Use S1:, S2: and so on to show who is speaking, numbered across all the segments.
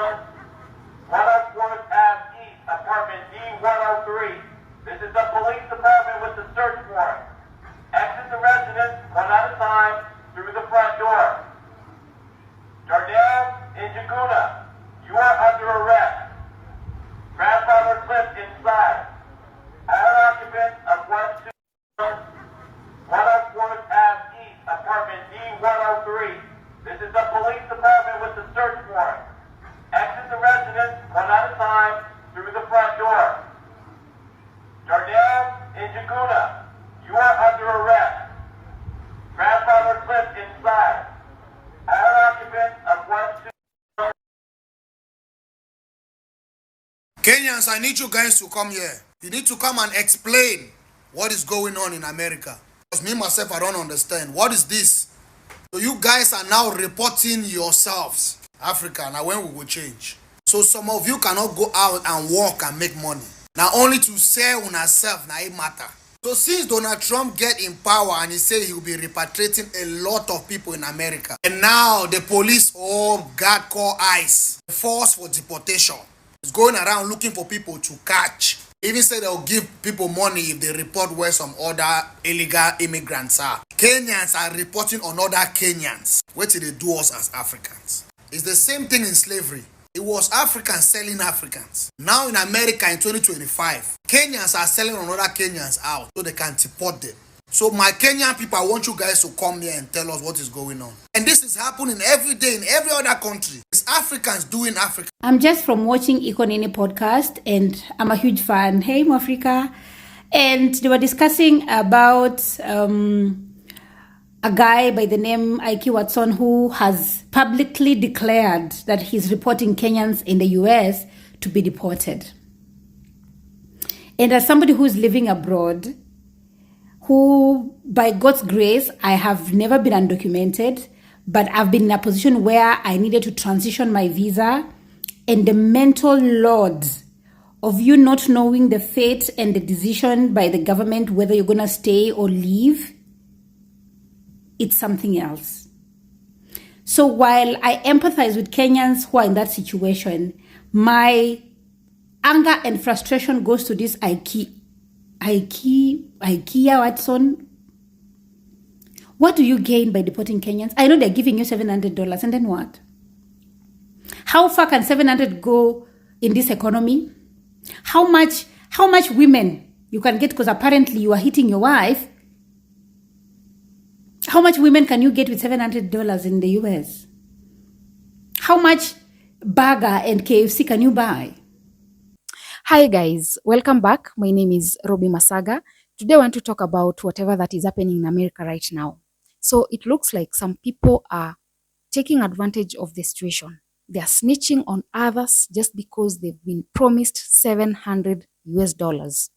S1: 104th Ave East, apartment D103. This is the police department with the search warrant. Exit the residence one at a time through the front door. Darnell Njaguna, you are under arrest. Grandfather clip inside. All occupants of 104th Ave East, apartment D103. This is the police department with the search warrant. Exit the residence one at a time through the front door. Darnell Njaguna, you are under arrest. Grandfather clip inside. All occupants of 124.
S2: Kenyans, I need you guys to come here. You need to come and explain what is going on in America. Because me, myself, I don't understand. What is this? So you guys are now reporting yourselves. Africa, now when we will change. So some of you cannot go out and work and make money. Now only to sell on yourself, now it matter. So since Donald Trump get in power and he said he will be repatriating a lot of people in America, and now the police got call ICE, the force for deportation, is going around looking for people to catch. Even say they'll give people money if they report where some other illegal immigrants are. Kenyans are reporting on other Kenyans. What did they do us as Africans? It's the same thing in slavery. It was Africans selling Africans. Now in America in 2025, Kenyans are selling another Kenyans out so they can deport them. So my Kenyan people, I want you guys to come here and tell us what is going on. And this is happening every day in every other country. It's Africans doing Africa.
S3: I'm just from watching Ikonini podcast and I'm a huge fan. Hey, Mwafrika. And they were discussing about a guy by the name Ike Watson who has publicly declared that he's reporting Kenyans in the US to be deported. And as somebody who's living abroad, who by God's grace, I have never been undocumented, but I've been in a position where I needed to transition my visa, and the mental load of you not knowing the fate and the decision by the government whether you're going to stay or leave, it's something else. So while I empathize with Kenyans who are in that situation, my anger and frustration goes to this Ike Watson. What do you gain by deporting Kenyans? I know they're giving you $700, and then what? How far can $700 go in this economy? How much women you can get, because apparently you are hitting your wife. How much women can you get with $700 in the US? How much burger and KFC can you buy?
S4: Hi guys, welcome back. My name is Robi Masaga. Today I want to talk about whatever that is happening in America right now. So it looks like some people are taking advantage of the situation. They are snitching on others just because they've been promised $700 US.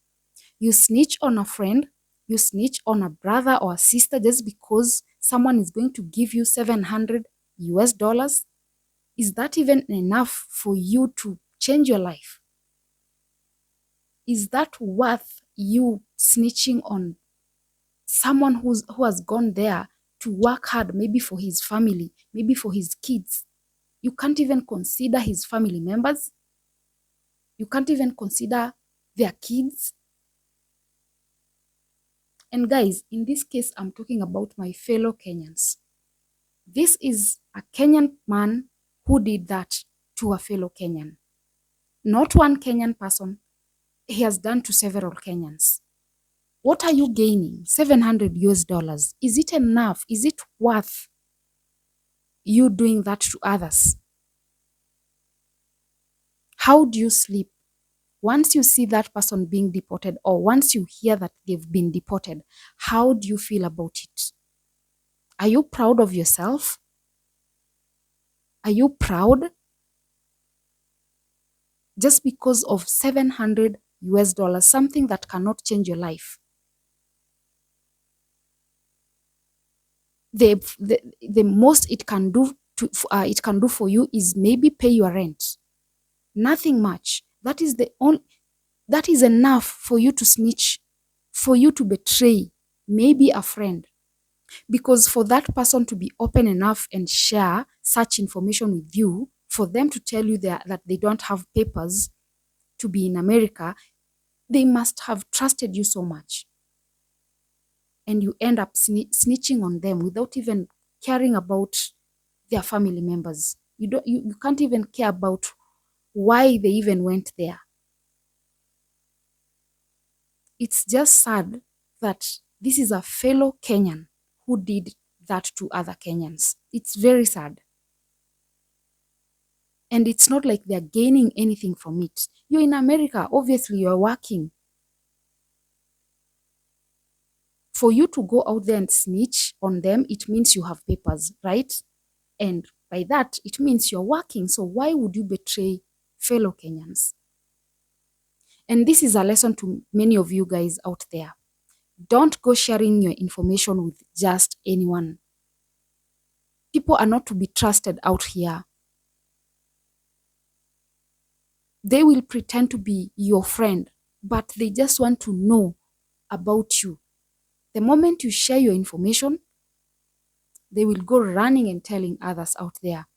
S4: You snitch on a friend, you snitch on a brother or a sister just because someone is going to give you $700 US. Is that even enough for you to change your life? Is that worth you snitching on someone who has gone there to work hard, maybe for his family, maybe for his kids? You can't even consider his family members. You can't even consider their kids. And guys, in this case, I'm talking about my fellow Kenyans. This is a Kenyan man who did that to a fellow Kenyan. Not one Kenyan person. He has done to several Kenyans. What are you gaining? $700 US. Is it enough? Is it worth you doing that to others? How do you sleep? Once you see that person being deported, or once you hear that they've been deported, how do you feel about it? Are you proud of yourself? Are you proud? Just because of $700 US, something that cannot change your life. The most it can do for you is maybe pay your rent. Nothing much. That is enough for you to snitch, for you to betray maybe a friend. Because for that person to be open enough and share such information with you, for them to tell you that they don't have papers to be in America, they must have trusted you so much. And you end up snitching on them without even caring about their family members. You can't even care about why they even went there. It's just sad that this is a fellow Kenyan who did that to other Kenyans. It's very sad. And it's not like they're gaining anything from it. You're in America, obviously you're working. For you to go out there and snitch on them, it means you have papers, right? And by that, it means you're working. So why would you betray fellow Kenyans? And this is a lesson to many of you guys out there. Don't go sharing your information with just anyone. People are not to be trusted out here. They will pretend to be your friend, but they just want to know about you. The moment you share your information, they will go running and telling others out there.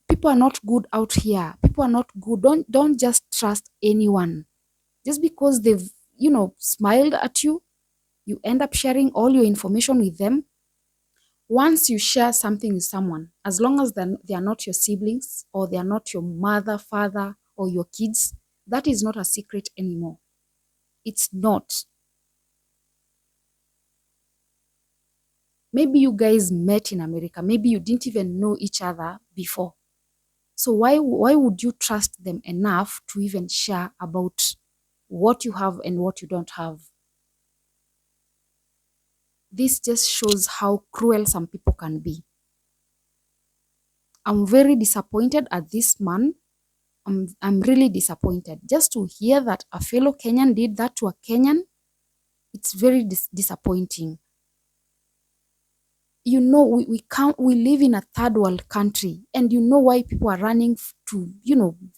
S4: People are not good out here. People are not good. Don't just trust anyone. Just because they've, smiled at you, you end up sharing all your information with them. Once you share something with someone, as long as they are not your siblings or they are not your mother, father, or your kids, that is not a secret anymore. It's not. Maybe you guys met in America. Maybe you didn't even know each other before. So why would you trust them enough to even share about what you have and what you don't have? This just shows how cruel some people can be. I'm very disappointed at this man. I'm really disappointed. Just to hear that a fellow Kenyan did that to a Kenyan, it's very disappointing. We live in a third world country, and you know why people are running to,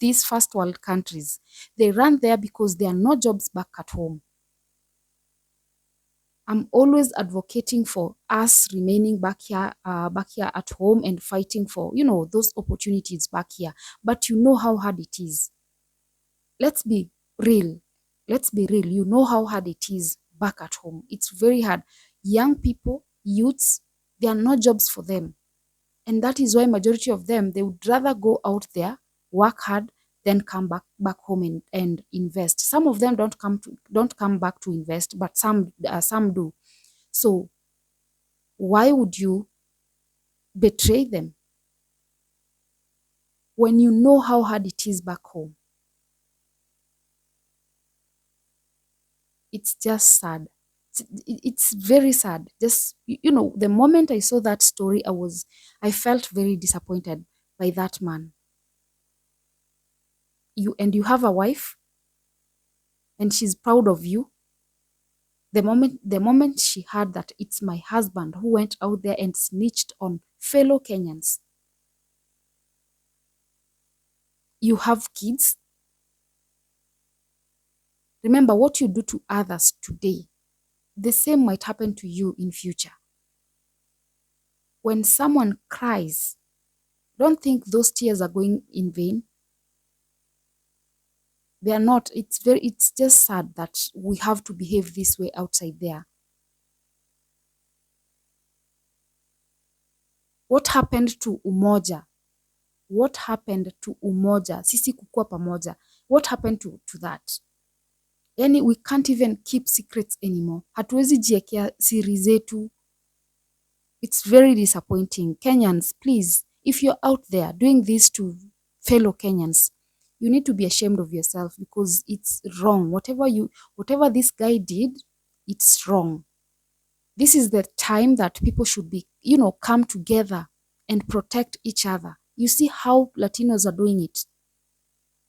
S4: these first world countries. They run there because there are no jobs back at home. I'm always advocating for us remaining back here at home and fighting for, those opportunities back here. But you know how hard it is. Let's be real. You know how hard it is back at home. It's very hard. Young people, youths, there are no jobs for them. And that is why majority of them, they would rather go out there, work hard, then come back home and invest. Some of them don't come back to invest, but some do. So why would you betray them when you know how hard it is back home? It's just sad. It's very sad. Just, the moment I saw that story, I felt very disappointed by that man. You have a wife, and she's proud of you. The moment she heard that it's my husband who went out there and snitched on fellow Kenyans. You have kids. Remember, what you do to others today, the same might happen to you in future. When someone cries, don't think those tears are going in vain. They are not. It's just sad that we have to behave this way outside there. What happened to umoja? What happened to umoja? Sisi kukua pamoja. What happened to that? Yani, we can't even keep secrets anymore. Hatuwezi jiekea siri zetu. It's very disappointing. Kenyans, please, if you're out there doing this to fellow Kenyans, you need to be ashamed of yourself, because it's wrong. Whatever this guy did, it's wrong. This is the time that people should be, come together and protect each other. You see how Latinos are doing it.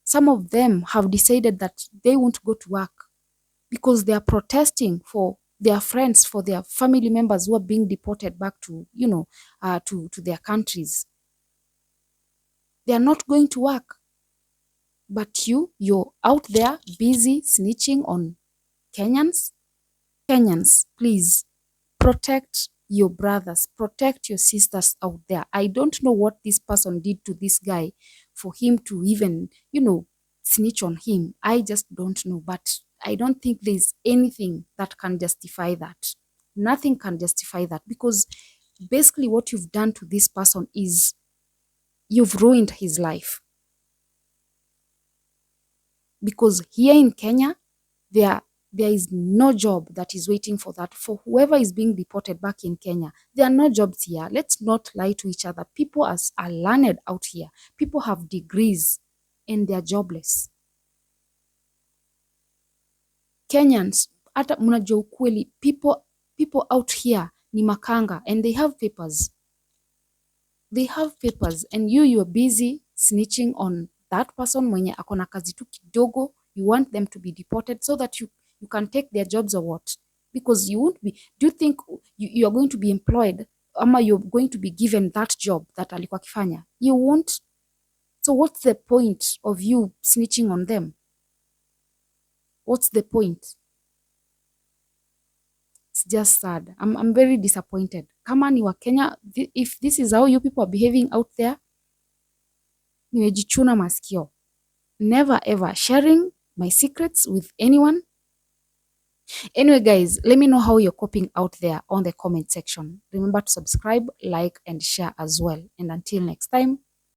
S4: Some of them have decided that they won't go to work because they are protesting for their friends, for their family members who are being deported back to, to their countries. They are not going to work. But you're out there busy snitching on Kenyans. Kenyans, please protect your brothers, protect your sisters out there. I don't know what this person did to this guy for him to even, snitch on him. I just don't know, but I don't think there's anything that can justify that. Nothing can justify that, because basically what you've done to this person is you've ruined his life. Because here in Kenya, there is no job that is waiting for that. For whoever is being deported back in Kenya, there are no jobs here. Let's not lie to each other. People are learned out here. People have degrees and they're jobless. Kenyans, hata mnajua ukweli, people out here ni makanga and they have papers. They have papers, and you are busy snitching on that person mwenye akona kazi tu kidogo. You want them to be deported so that you can take their jobs or what? Because you won't be. Do you think you are going to be employed, ama you're going to be given that job that alikuwa kifanya? You won't. So what's the point of you snitching on them? What's the point? It's just sad. I'm very disappointed. Kama ni wa Kenya, if this is how you people are behaving out there, nimejichuna masikio. Never ever sharing my secrets with anyone. Anyway, guys, let me know how you're coping out there on the comment section. Remember to subscribe, like, and share as well. And until next time,